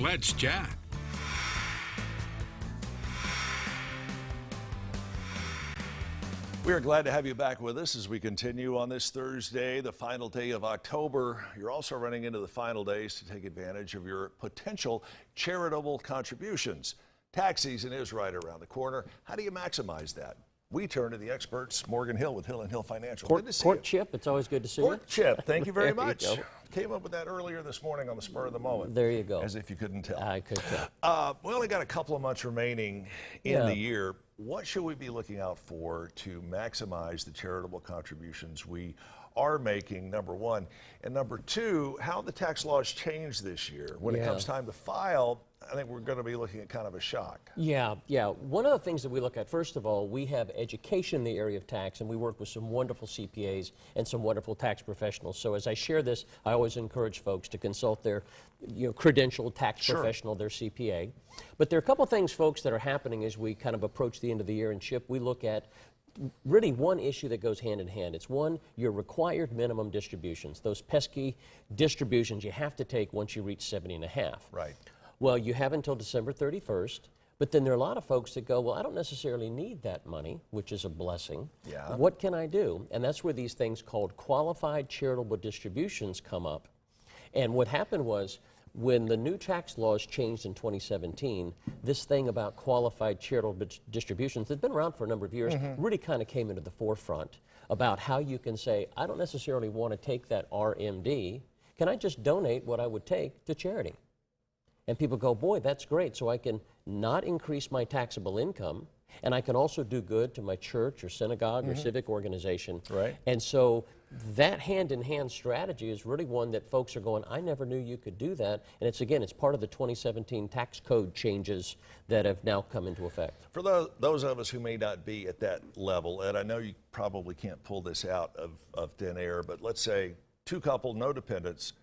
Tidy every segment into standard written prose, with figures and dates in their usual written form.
Let's chat. We are glad to have you back with us as we continue on this Thursday, the final day of October. You're also running into the final days to take advantage of your potential charitable contributions. Tax season is right around the corner. How do you maximize that? We turn to the experts, Morgan Hill with Hill & Hill Financial. Good to see you. Chip, it's always good to see you. Court Chip, thank you very much. There you Came up with that earlier this morning on the spur of the moment. There you go. As if you couldn't tell. I could tell. We only got a couple of months remaining in the year. What should we be looking out for to maximize the charitable contributions we are making, number one? And number two, how the tax laws change this year. When it comes time to file, I think we're going to be looking at kind of a shock. Yeah. One of the things that we look at, first of all, we have education in the area of tax, and we work with some wonderful CPAs and some wonderful tax professionals. So as I share this, I always encourage folks to consult their credentialed tax professional, their CPA. But there are a couple things, folks, that are happening as we kind of approach the end of the year. And Chip, we look at really one issue that goes hand in hand. It's one, your required minimum distributions, those pesky distributions you have to take once you reach 70 and a half. Right. Well, you have until December 31st, but then there are a lot of folks that go, well, I don't necessarily need that money, which is a blessing. Yeah. What can I do? And that's where these things called qualified charitable distributions come up. And what happened was, when the new tax laws changed in 2017, this thing about qualified charitable distributions that's been around for a number of years really kind of came into the forefront about how you can say, I don't necessarily want to take that RMD. Can I just donate what I would take to charity? And people go, boy, that's great. So I can not increase my taxable income, and I can also do good to my church or synagogue or civic organization. Right. And so that hand-in-hand strategy is really one that folks are going, I never knew you could do that. And it's, again, it's part of the 2017 tax code changes that have now come into effect. For those of us who may not be at that level, Ed, I know you probably can't pull this out of thin air, but let's say two couple, no dependents,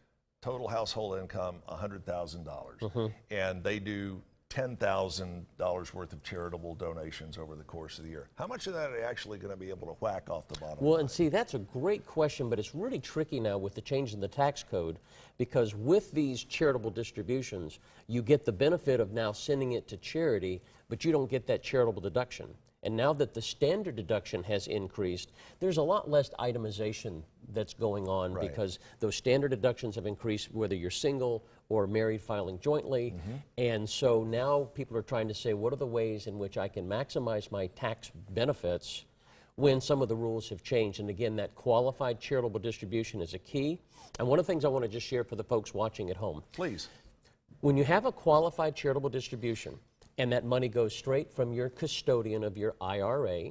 total household income $100,000, and they do $10,000 worth of charitable donations over the course of the year. How much of that are they actually going to be able to whack off the bottom line? And see, that's a great question, but it's really tricky now with the change in the tax code, because with these charitable distributions, you get the benefit of now sending it to charity, but you don't get that charitable deduction. And now that the standard deduction has increased, there's a lot less itemization that's going on because those standard deductions have increased whether you're single or married filing jointly. And so now people are trying to say, what are the ways in which I can maximize my tax benefits when some of the rules have changed? And again, that qualified charitable distribution is a key. And one of the things I want to just share for the folks watching at home. Please. When you have a qualified charitable distribution, and that money goes straight from your custodian of your IRA,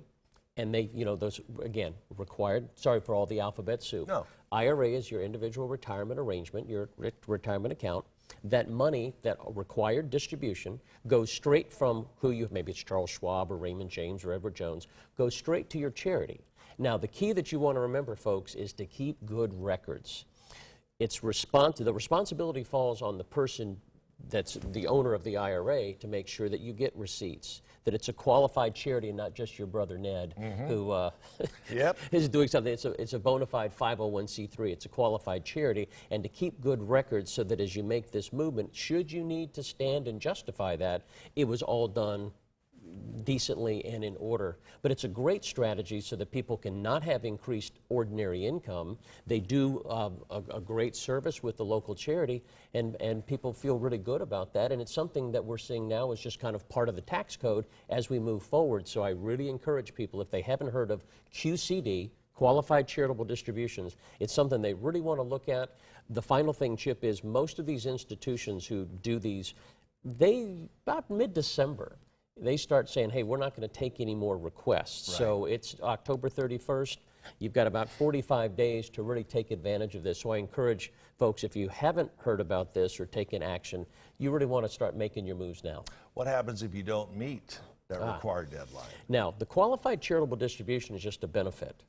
and they, those, again, required, sorry for all the alphabet soup. No. IRA is your individual retirement arrangement, your retirement account. That money, that required distribution, goes straight from maybe it's Charles Schwab or Raymond James or Edward Jones, goes straight to your charity. Now, the key that you want to remember, folks, is to keep good records. The responsibility falls on the person that's the owner of the IRA to make sure that you get receipts, that it's a qualified charity and not just your brother Ned who is doing something. It's a bona fide 501c3. It's a qualified charity, and to keep good records so that as you make this movement, should you need to stand and justify that, it was all done decently and in order. But it's a great strategy so that people can not have increased ordinary income. They do a great service with the local charity, and people feel really good about that. And it's something that we're seeing now is just kind of part of the tax code as we move forward. So I really encourage people, if they haven't heard of QCD, Qualified Charitable Distributions, it's something they really want to look at. The final thing, Chip, is most of these institutions who do these, about mid-December, they start saying, hey, we're not going to take any more requests. Right. So it's October 31st. You've got about 45 days to really take advantage of this. So I encourage folks, if you haven't heard about this or taken action, you really want to start making your moves now. What happens if you don't meet that required deadline? Now, the qualified charitable distribution is just a benefit.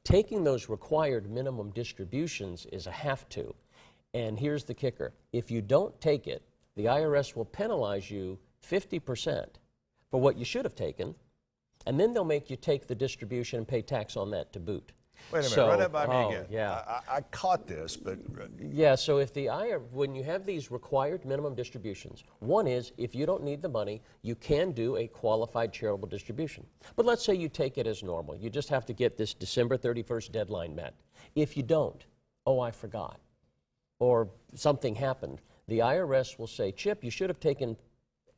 Taking those required minimum distributions is a have to. And here's the kicker. If you don't take it, the IRS will penalize you 50% for what you should have taken, and then they'll make you take the distribution and pay tax on that to boot. Wait a minute, So- run that by me oh, again. Yeah. I caught this, but Yeah, so if when you have these required minimum distributions, one is if you don't need the money, you can do a qualified charitable distribution. But let's say you take it as normal. You just have to get this December 31st deadline met. If you don't, oh, I forgot, or something happened, the IRS will say, Chip, you should have taken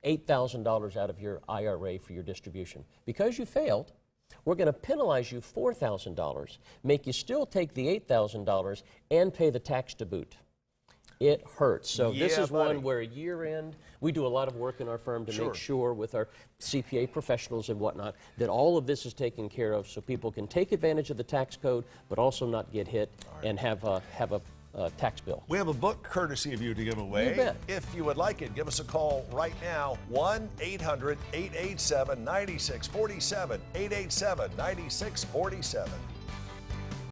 $8,000 out of your IRA for your distribution. Because you failed, we're going to penalize you $4,000, make you still take the $8,000 and pay the tax to boot. It hurts. So this Yeah, is buddy. one where year end, we do a lot of work in our firm to make sure with our CPA professionals and whatnot that all of this is taken care of so people can take advantage of the tax code but also not get hit and have a tax bill. we have a book courtesy of you to give away. You bet. If you would like it, give us a call right now, 1-800-887-9647, 887-9647.